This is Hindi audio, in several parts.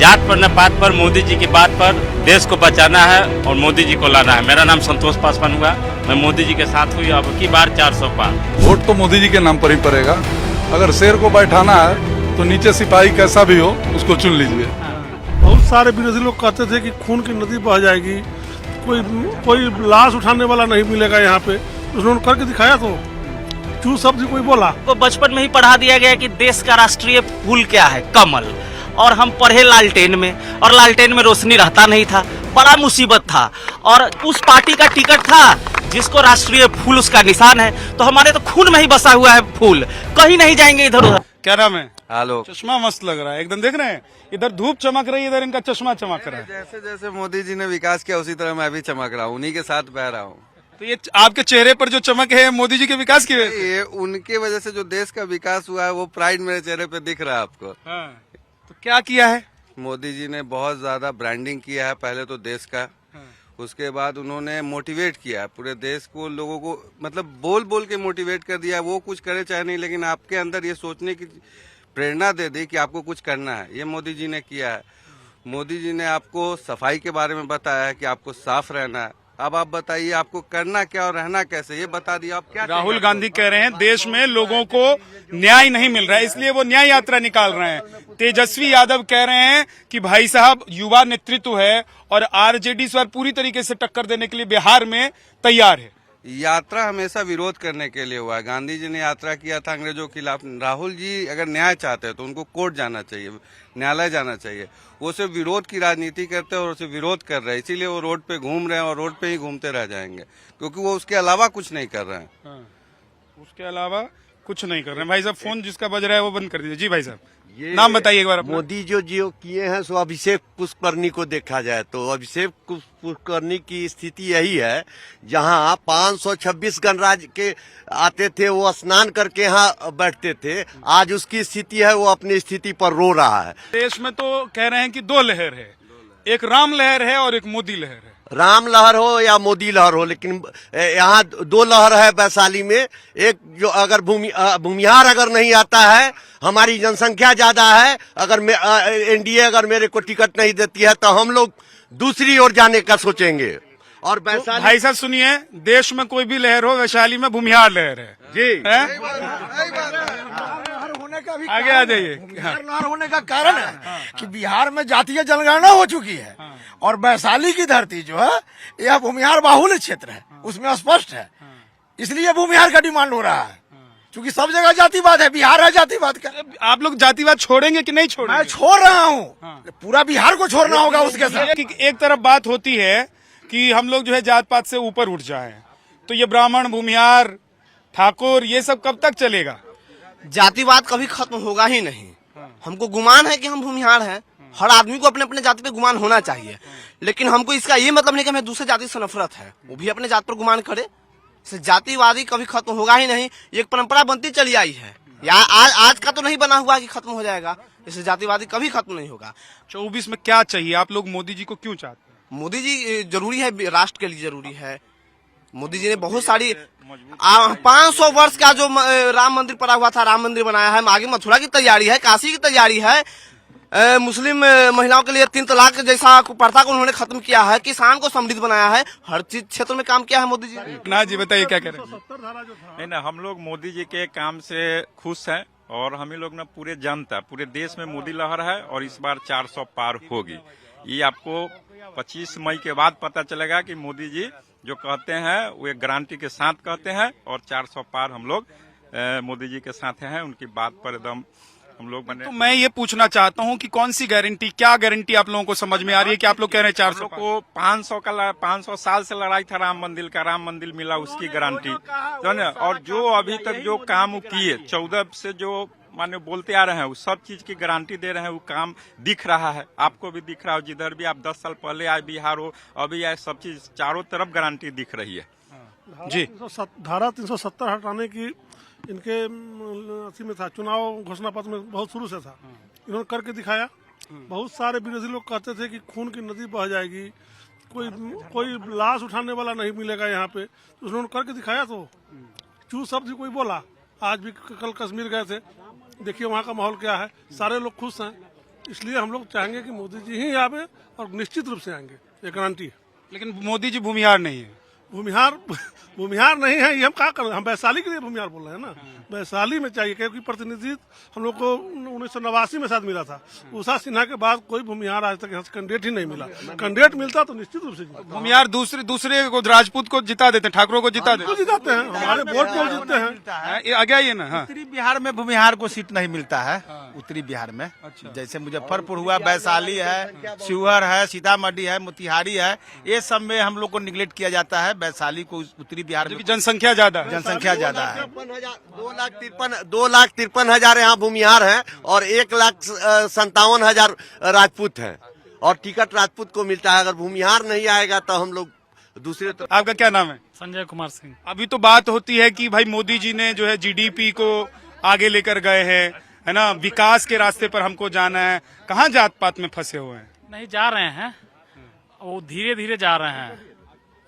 जात पर न पात पर मोदी जी की बात पर देश को बचाना है और मोदी जी को लाना है। मेरा नाम संतोष पासवान हुआ, मैं मोदी जी के साथ हुई। अब की बार 400 पार। वोट तो मोदी जी के नाम पर ही पड़ेगा। अगर शेर को बैठाना है तो नीचे सिपाही कैसा भी हो उसको चुन लीजिए। बहुत सारे विरोधी लोग कहते थे कि खून की नदी बह जाएगी, कोई लाश उठाने वाला नहीं मिलेगा यहाँ पे। उन्होंने करके दिखाया तो क्यों शब्द कोई बोला। तो बचपन में ही पढ़ा दिया गया कि देश का राष्ट्रीय फूल क्या है, कमल। और हम पढ़े लालटेन में, और लालटेन में रोशनी रहता नहीं था, बड़ा मुसीबत था। और उस पार्टी का टिकट था जिसको राष्ट्रीय फूल उसका निशान है, तो हमारे तो खून में ही बसा हुआ है फूल, कहीं नहीं जाएंगे इधर उधर। क्या नाम है? हेलो। चश्मा मस्त लग रहा है एकदम, देख रहे हैं इधर धूप चमक रही है, इधर इनका चश्मा चमक रहा है। जैसे जैसे मोदी जी ने विकास किया उसी तरह मैं भी चमक रहा हूँ, उन्हीं के साथ बह रहा हूँ। तो ये आपके चेहरे पर जो चमक है मोदी जी के विकास की वजह से? ये उनके वजह से जो देश का विकास हुआ है वो प्राइड मेरे चेहरे पे दिख रहा है आपको। हाँ। तो क्या किया है मोदी जी ने? बहुत ज्यादा ब्रांडिंग किया है पहले तो देश का। उसके बाद उन्होंने मोटिवेट किया है पूरे देश को, लोगों को मतलब बोल बोल के मोटिवेट कर दिया। वो कुछ करे चाहे नहीं, लेकिन आपके अंदर ये सोचने की प्रेरणा दे दी कि आपको कुछ करना है। ये मोदी जी ने किया है। मोदी जी ने आपको सफाई के बारे में बताया है कि आपको साफ रहना है। अब आप बताइए आपको करना क्या और रहना कैसे, ये बता दिया। आप क्या? राहुल गांधी कह रहे हैं देश में लोगों को न्याय नहीं मिल रहा है, इसलिए वो न्याय यात्रा निकाल रहे हैं। तेजस्वी यादव कह रहे हैं कि भाई साहब युवा नेतृत्व है और आरजेडी इस बार पूरी तरीके से टक्कर देने के लिए बिहार में तैयार है। यात्रा हमेशा विरोध करने के लिए हुआ है। गांधी जी ने यात्रा किया था अंग्रेजों के खिलाफ। राहुल जी अगर न्याय चाहते हैं तो उनको कोर्ट जाना चाहिए, न्यायालय जाना चाहिए। वो सिर्फ विरोध की राजनीति करते हैं और उसे विरोध कर रहे हैं, इसीलिए वो रोड पे घूम रहे हैं और रोड पे ही घूमते रह जाएंगे, क्योंकि वो उसके अलावा कुछ नहीं कर रहे हैं। उसके अलावा कुछ नहीं कर रहे हैं। भाई साहब फोन जिसका बज रहा है वो बंद कर दीजिए। जी भाई साहब नाम बताइए एक बार अपना। मोदी जो किए हैं सो अभिषेक पुष्करनी को देखा जाए तो अभिषेक पुष्करनी की स्थिति यही है, जहां 526 गणराज्य के आते थे, वो स्नान करके यहाँ बैठते थे। आज उसकी स्थिति है, वो अपनी स्थिति पर रो रहा है। देश में तो कह रहे हैं कि दो लहर है, एक राम लहर है और एक मोदी लहर है। राम लहर हो या मोदी लहर हो, लेकिन यहाँ दो लहर है वैशाली में। एक जो अगर भूमिहार अगर नहीं आता है, हमारी जनसंख्या ज्यादा है, अगर एनडीए अगर मेरे को टिकट नहीं देती है तो हम लोग दूसरी ओर जाने का सोचेंगे। और वैशाली भाई साहब सुनिए, देश में कोई भी लहर हो, वैशाली में भूमिहार लहर है। जी आगे आ जाइए। बिहार होने का कारण है कि बिहार में जातीय जनगणना हो चुकी है और वैशाली की धरती जो है यह भूमिहार बाहुल्य क्षेत्र है, उसमें स्पष्ट है। इसलिए भूमिहार का डिमांड हो रहा है, क्योंकि सब जगह जातिवाद है, बिहार है जातिवाद का। आप लोग जातिवाद छोड़ेंगे कि नहीं छोड़ेंगे? मैं छोड़ रहा हूँ, पूरा बिहार को छोड़ना होगा उसके साथ। एक तरफ बात होती है कि हम लोग जो है जात पात से ऊपर उठ जाएं, तो ये ब्राह्मण, भूमिहार, ठाकुर, ये सब कब तक चलेगा? जातिवाद कभी खत्म होगा ही नहीं। हमको गुमान है कि हम भूमिहार हैं, हर आदमी को अपने अपने जाति पे गुमान होना चाहिए, लेकिन हमको इसका ये मतलब नहीं कि हमें दूसरे जाति से नफरत है। वो भी अपने जात पर गुमान करे। जातिवादी कभी खत्म होगा ही नहीं, एक परंपरा बनती चली आई है। आज का तो नहीं बना हुआ कि खत्म हो जाएगा, इससे जातिवादी कभी खत्म नहीं होगा। 24 में क्या चाहिए? आप लोग मोदी जी को क्यों चाहते हैं? मोदी जी जरूरी है, राष्ट्र के लिए जरूरी है। मोदी जी ने बहुत सारी 500 वर्ष का जो राम मंदिर पड़ा हुआ था, राम मंदिर बनाया है। आगे मथुरा की तैयारी है, काशी की तैयारी है। मुस्लिम महिलाओं के लिए 3 तलाक जैसा प्रथा को उन्होंने खत्म किया है। किसान को समृद्ध बनाया है, हर चीज क्षेत्र में काम किया है मोदी जी। ना जी बताइए क्या कह रहे हैं? नहीं ना, हम लोग मोदी जी के काम से खुश हैं और हम ही लोग ना पूरे जनता, पूरे देश में मोदी लहर है और इस बार 400 पार होगी। ये आपको 25 मई के बाद पता चलेगा कि मोदी जी जो कहते हैं वो एक गारंटी के साथ कहते हैं और 400 पार हम लोग मोदी जी के साथ हैं। उनकी बात पर एकदम हम लोग बने। तो मैं ये पूछना चाहता हूँ कि कौन सी गारंटी, क्या गारंटी आप लोगों को समझ में आ रही है कि आप लोग कह रहे हैं 400 को 500 साल से लड़ाई था राम मंदिर का, राम मंदिर मिला उसकी गारंटी, और जो अभी तक जो काम किए 14 से जो माने बोलते आ रहे हैं, उस सब चीज की गारंटी दे रहे हैं। वो काम दिख रहा है, आपको भी दिख रहा है। जिधर भी आप 10 साल पहले आए, बिहार हो, अभी आए, सब चीज चारों तरफ गारंटी दिख रही है। जी धारा 370 हटाने की इनके अथी में था, चुनाव घोषणा पत्र में बहुत शुरू से था। इन्होंने करके दिखाया। बहुत सारे विरोधी लोग कहते थे कि खून की नदी बह जाएगी, कोई लाश उठाने वाला नहीं मिलेगा यहाँ पे। उन्होंने करके दिखाया तो क्यों शब्द कोई बोला। आज भी कल कश्मीर गए थे, देखिए वहाँ का माहौल क्या है, सारे लोग खुश हैं। इसलिए हम लोग चाहेंगे कि मोदी जी ही आवे और निश्चित रूप से आएंगे, ये गारंटी है। लेकिन मोदी जी भूमिहार नहीं है। भूमिहार नहीं है, ये हम क्या कर रहे हैं, हम वैशाली के लिए भूमिहार बोल रहे हैं ना। वैशाली में चाहिए क्योंकि प्रतिनिधित्व हम लोग को 1989 में शायद मिला था। उषा सिन्हा के बाद कोई भूमिहार आज तक यहाँ से कैंडिडेट ही नहीं मिला। कैंडिडेट मिलता तो निश्चित रूप से भूमिहार दूसरे को राजपूत को जिता देते हैं, ठाकुरों को जिता देते जिताते हैं, हमारे वोट में जीतते हैं। हैं। आगे आइए ना। हाँ। उत्तरी बिहार में भूमिहार को सीट नहीं मिलता है। उत्तरी बिहार में जैसे मुजफ्फरपुर हुआ, वैशाली है, शिवहर है, सीतामढ़ी है, मोतिहारी है, ये सब में हम लोग को निगलेक्ट किया जाता है। वैशाली को उत्तरी बिहार में जनसंख्या ज्यादा है। 2,53,000 यहाँ भूमिहार हैं और 1,57,000 राजपूत हैं और टिकट राजपूत को मिलता है। अगर भूमिहार नहीं आएगा तो हम लोग दूसरे तरफ। आपका क्या नाम है? संजय कुमार सिंह। अभी तो बात होती है कि भाई मोदी जी ने जो है जीडीपी को आगे लेकर गए हैं, है ना, विकास के रास्ते पर हमको जाना है। कहाँ जात पात में फंसे हुए हैं? नहीं जा रहे हैं, वो धीरे धीरे जा रहे हैं।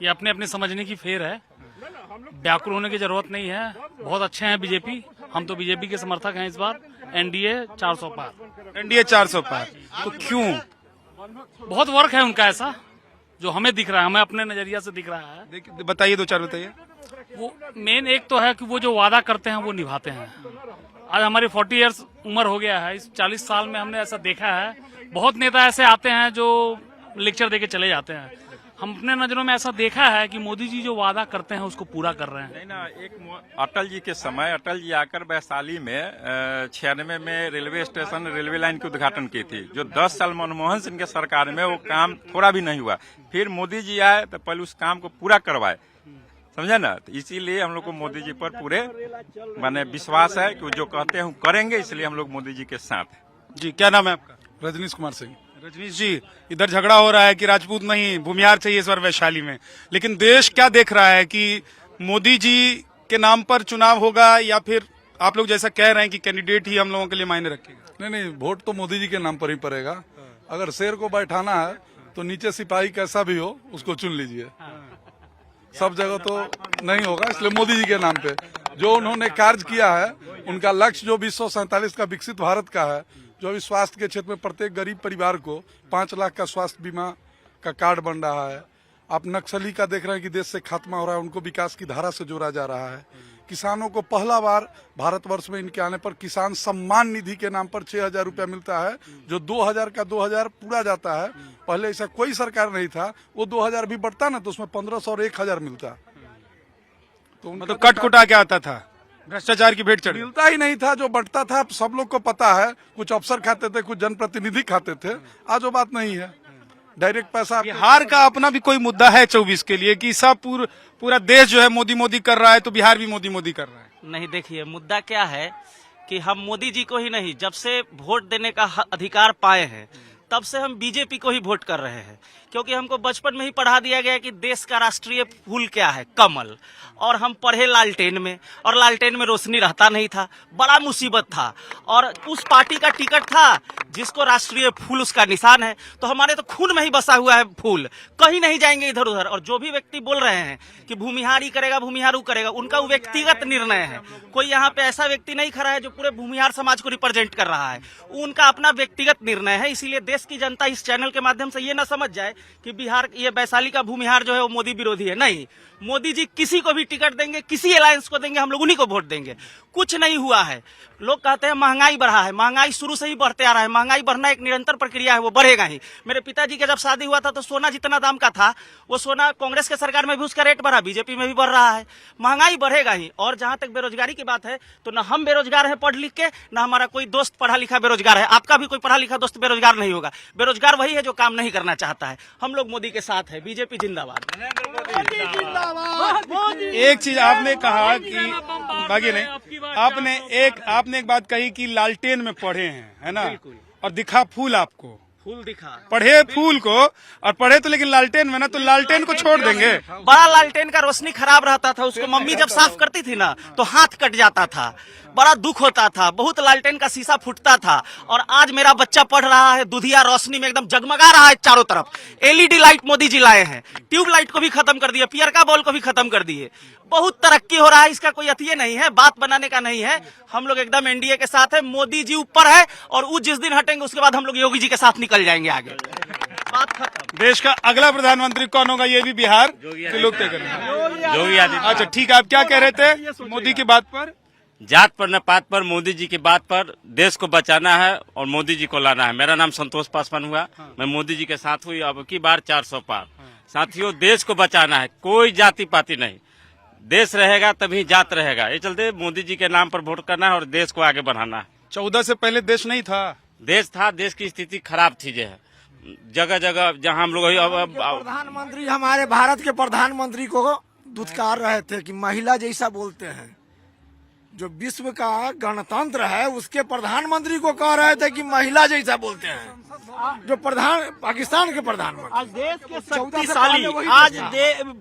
ये अपने अपने समझने की फेर है, व्याकुल होने की जरूरत नहीं है। बहुत अच्छे हैं बीजेपी, हम तो बीजेपी के समर्थक हैं। इस बार एनडीए 400 पार। एनडीए 400 पार। तो क्यों? बहुत वर्क है उनका ऐसा जो हमें दिख रहा है, हमें अपने नजरिया से दिख रहा है। बताइए, दो चार बताइए। वो मेन एक तो है कि वो जो वादा करते हैं वो निभाते हैं। आज हमारी 40 इयर्स उम्र हो गया है, इस 40 साल में हमने ऐसा देखा है। बहुत नेता ऐसे आते हैं जो लेक्चर देके चले जाते हैं। हम अपने नजरों में ऐसा देखा है कि मोदी जी जो वादा करते हैं उसको पूरा कर रहे हैं। नहीं ना, एक अटल जी के समय अटल जी आकर वैशाली में 96 में रेलवे स्टेशन, रेलवे लाइन की उद्घाटन की थी, जो 10 साल मनमोहन सिंह के सरकार में वो काम थोड़ा भी नहीं हुआ। फिर मोदी जी आए तो पहले उस काम को पूरा करवाए, समझे ना। तो इसीलिए हम लोग को मोदी जी पर पूरे माने विश्वास है कि जो कहते हैं करेंगे, इसलिए हम लोग मोदी जी के साथ हैं। जी, क्या नाम है आपका? रजनीश कुमार सिंह। रजनीश जी, इधर झगड़ा हो रहा है कि राजपूत नहीं भूमिहार चाहिए इस बार वैशाली में, लेकिन देश क्या देख रहा है कि मोदी जी के नाम पर चुनाव होगा या फिर आप लोग जैसा कह रहे हैं कि कैंडिडेट ही हम लोगों के लिए मायने रखेगा? नहीं, वोट तो मोदी जी के नाम पर ही पड़ेगा। अगर शेर को बैठाना है तो नीचे सिपाही कैसा भी हो उसको चुन लीजिए। सब जगह तो नहीं होगा, इसलिए मोदी जी के नाम पे जो उन्होंने कार्य किया है, उनका लक्ष्य जो 2047 का विकसित भारत का है, जो अभी स्वास्थ्य के क्षेत्र में प्रत्येक गरीब परिवार को 5 लाख का स्वास्थ्य बीमा का कार्ड बन रहा है। आप नक्सली का देख रहे हैं कि देश से खात्मा हो रहा है, उनको विकास की धारा से जोड़ा जा रहा है। किसानों को पहला बार भारतवर्ष में इनके आने पर किसान सम्मान निधि के नाम पर 6,000 रुपया मिलता है, जो 2,000 का 2,000 पूरा जाता है। पहले ऐसा कोई सरकार नहीं था, वो 2,000 भी बढ़ता ना तो उसमें 1,500 और 1,000 मिलता। तो मतलब कट कुटा क्या आता था, भ्रष्टाचार की भेंट चढ़ी। मिलता ही नहीं था, जो बढ़ता था सब लोग को पता है। कुछ अफसर खाते थे, कुछ जनप्रतिनिधि खाते थे, आज वो बात नहीं है। डायरेक्ट पैसा। बिहार का अपना भी कोई मुद्दा है 24 के लिए कि सब पूरा देश जो है मोदी मोदी कर रहा है, तो बिहार भी मोदी मोदी कर रहा है? नहीं, देखिए मुद्दा क्या है कि हम मोदी जी को ही नहीं, जब से वोट देने का अधिकार पाए हैं तब से हम बीजेपी को ही वोट कर रहे हैं, क्योंकि हमको बचपन में ही पढ़ा दिया गया कि देश का राष्ट्रीय फूल क्या है, कमल। और हम पढ़े लालटेन में, और लालटेन में रोशनी रहता नहीं था, बड़ा मुसीबत था। और उस पार्टी का टिकट था जिसको राष्ट्रीय फूल उसका निशान है, तो हमारे तो खून में ही बसा हुआ है फूल, कहीं नहीं जाएंगे इधर उधर। और जो भी व्यक्ति बोल रहे हैं कि भूमिहार ही करेगा, भूमिहार करेगा, उनका वो व्यक्तिगत निर्णय है। कोई यहाँ पे ऐसा व्यक्ति नहीं खड़ा है जो पूरे भूमिहार समाज को रिप्रेजेंट कर रहा है, उनका अपना व्यक्तिगत निर्णय है। इसीलिए देश की जनता इस चैनल के माध्यम से ये ना समझ जाए कि बिहार, ये वैशाली का भूमिहार जो है वो मोदी विरोधी है। नहीं, मोदी जी किसी को भी टिकट देंगे, किसी अलायंस को देंगे, हम लोग उन्हीं को वोट देंगे। कुछ नहीं हुआ है। लोग कहते हैं महंगाई बढ़ा है, महंगाई शुरू से ही बढ़ते आ रहा है। महंगाई बढ़ना एक निरंतर प्रक्रिया है, वो बढ़ेगा ही। मेरे पिताजी का जब शादी हुआ था तो सोना जितना दाम का था, वो सोना कांग्रेस के सरकार में भी उसका रेट बढ़ा, बीजेपी में भी बढ़ रहा है। महंगाई बढ़ेगा ही। और जहां तक बेरोजगारी की बात है, तो न हम बेरोजगार है पढ़ लिख के, न हमारा कोई दोस्त पढ़ा लिखा बेरोजगार है। आपका भी कोई पढ़ा लिखा दोस्त बेरोजगार नहीं होगा। बेरोजगार वही है जो काम नहीं करना चाहता है। हम लोग मोदी के साथ है, बीजेपी जिंदाबाद। एक चीज आपने कहा कि बाकी नहीं, आपने एक बात कही कि लालटेन में पढ़े हैं, है ना, और दिखा फूल आपको। फूल दिखा। पढ़े फूल को और पढ़े तो लेकिन लालटेन में ना, तो लालटेन को छोड़ देंगे। बड़ा लालटेन का रोशनी खराब रहता था, उसको मम्मी जब साफ करती थी ना तो हाथ कट जाता था, बड़ा दुख होता था, बहुत लालटेन का शीशा फूटता था। और आज मेरा बच्चा पढ़ रहा है, दुधिया रोशनी में एकदम जगमगा रहा है चारों तरफ। एलईडी लाइट मोदी जी लाए हैं, ट्यूब लाइट को भी खत्म कर दिए, पियरका बॉल को भी खत्म कर दिए। बहुत तरक्की हो रहा है, इसका कोई अतिये नहीं है, बात बनाने का नहीं है। हम लोग एकदम एनडीए के साथ है, मोदी जी ऊपर है, और वो जिस दिन हटेंगे उसके बाद हम लोग योगी जी के साथ निकल जाएंगे आगे। बात खत्म। देश का अगला प्रधानमंत्री कौन होगा ये भी बिहार के लोग तय करेंगे। योगी आदित्यनाथ। अच्छा ठीक है, आप क्या कह रहे थे मोदी की बात पर? जात पर न पात पर मोदी जी की बात पर देश को बचाना है और मोदी जी को लाना है। मेरा नाम संतोष पासवान हुआ, मैं मोदी जी के साथ हुई, अब की बार 400 पार। साथियों, देश को बचाना है, कोई जाति पाति नहीं, देश रहेगा तभी जात रहेगा। ये चलते मोदी जी के नाम पर वोट करना है और देश को आगे बढ़ाना है। 14 से पहले देश नहीं था? देश था, देश की स्थिति खराब थी, जो है जगह जगह जहाँ हम लोग प्रधानमंत्री हमारे भारत के प्रधानमंत्री को दुत्कार रहे थे कि महिला जैसा बोलते हैं। जो विश्व का गणतंत्र है उसके प्रधानमंत्री को कह रहे थे कि महिला जैसा बोलते हैं। जो पाकिस्तान के प्रधानमंत्री, आज देश के शक्तिशाली,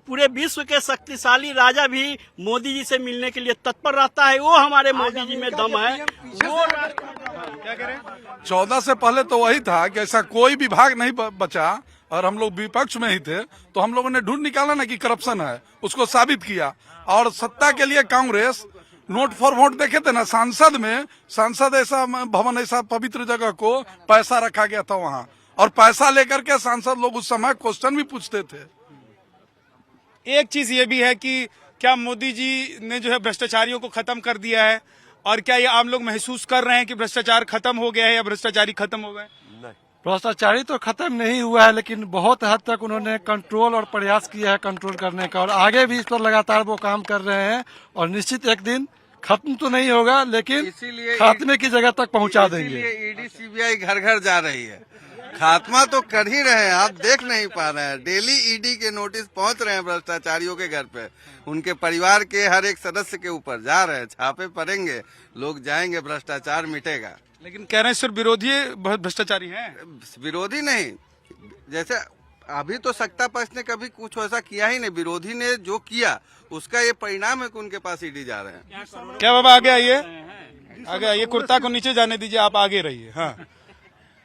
पूरे विश्व के शक्तिशाली राजा भी मोदी जी से मिलने के लिए तत्पर रहता है। वो हमारे मोदी जी में दम है। वो क्या कह रहे हैं? 14 से पहले तो वही था कि ऐसा कोई विभाग नहीं बचा, और हम लोग विपक्ष में ही थे, तो हम लोगों ने ढूंढ निकाला ना कि करप्शन है, उसको साबित किया। और सत्ता के लिए कांग्रेस नोट फॉर वोट देखे थे ना, सांसद ऐसा भवन, ऐसा पवित्र जगह को पैसा रखा गया था वहाँ, और पैसा लेकर के सांसद लोग उस समय क्वेश्चन भी पूछते थे। एक चीज ये भी है कि क्या मोदी जी ने जो है भ्रष्टाचारियों को खत्म कर दिया है, और क्या ये आम लोग महसूस कर रहे हैं कि भ्रष्टाचार खत्म हो गया है या भ्रष्टाचारी खत्म हो गए? भ्रष्टाचारी तो खत्म नहीं हुआ है, लेकिन बहुत हद तक उन्होंने कंट्रोल और प्रयास किया है कंट्रोल करने का, और आगे भी इस पर लगातार वो काम कर रहे हैं। और निश्चित एक दिन खत्म तो नहीं होगा, लेकिन खात्मे की जगह तक पहुंचा देंगे। ईडी सीबीआई घर घर जा रही है, खात्मा तो कर ही रहे हैं, आप देख नहीं पा रहे हैं। डेली ईडी के नोटिस पहुंच रहे हैं भ्रष्टाचारियों के घर पे, उनके परिवार के हर एक सदस्य के ऊपर जा रहे हैं, छापे पड़ेंगे, लोग जाएंगे, भ्रष्टाचार मिटेगा। लेकिन कह रहे हैं सिर्फ विरोधी बहुत भ्रष्टाचारी हैं। विरोधी नहीं, जैसे अभी तो सत्ता पक्ष ने कभी कुछ ऐसा किया ही नहीं, विरोधी ने जो किया उसका ये परिणाम है कि उनके पास ईडी जा रहे हैं। क्या बाबा आगे आइए, आगे आइए, कुर्ता को नीचे जाने दीजिए, आप आगे रहिए। हाँ,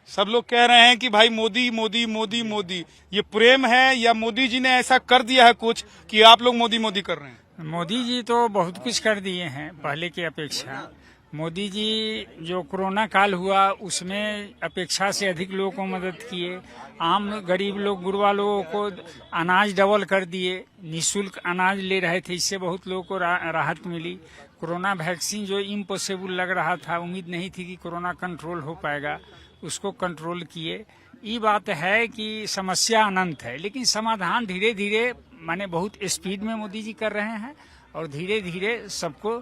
सब लोग कह रहे हैं कि भाई मोदी मोदी मोदी मोदी, ये प्रेम है या मोदी जी ने ऐसा कर दिया है कुछ कि आप लोग मोदी मोदी कर रहे हैं? मोदी जी तो बहुत कुछ कर दिए हैं पहले की अपेक्षा। मोदी जी जो कोरोना काल हुआ उसमें अपेक्षा से अधिक लोगों को मदद किए। आम गरीब लोग, गुरबा लोगों को अनाज डबल कर दिए, निःशुल्क अनाज ले रहे थे, इससे बहुत लोगों को राहत मिली। कोरोना वैक्सीन जो इम्पॉसिबल लग रहा था, उम्मीद नहीं थी कि कोरोना कंट्रोल हो पाएगा, उसको कंट्रोल किए। ये बात है कि समस्या अनंत है, लेकिन समाधान धीरे धीरे माने बहुत स्पीड में मोदी जी कर रहे हैं, और धीरे धीरे सबको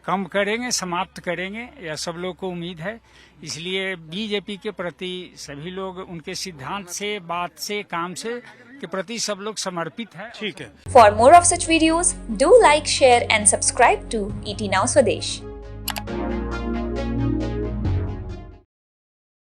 कम करेंगे, समाप्त करेंगे, यह सब लोग को उम्मीद है। इसलिए बीजेपी के प्रति सभी लोग उनके सिद्धांत से, बात से, काम से के प्रति सब लोग समर्पित है। ठीक है। For more of such videos do like, share and subscribe to ET Now Swadesh।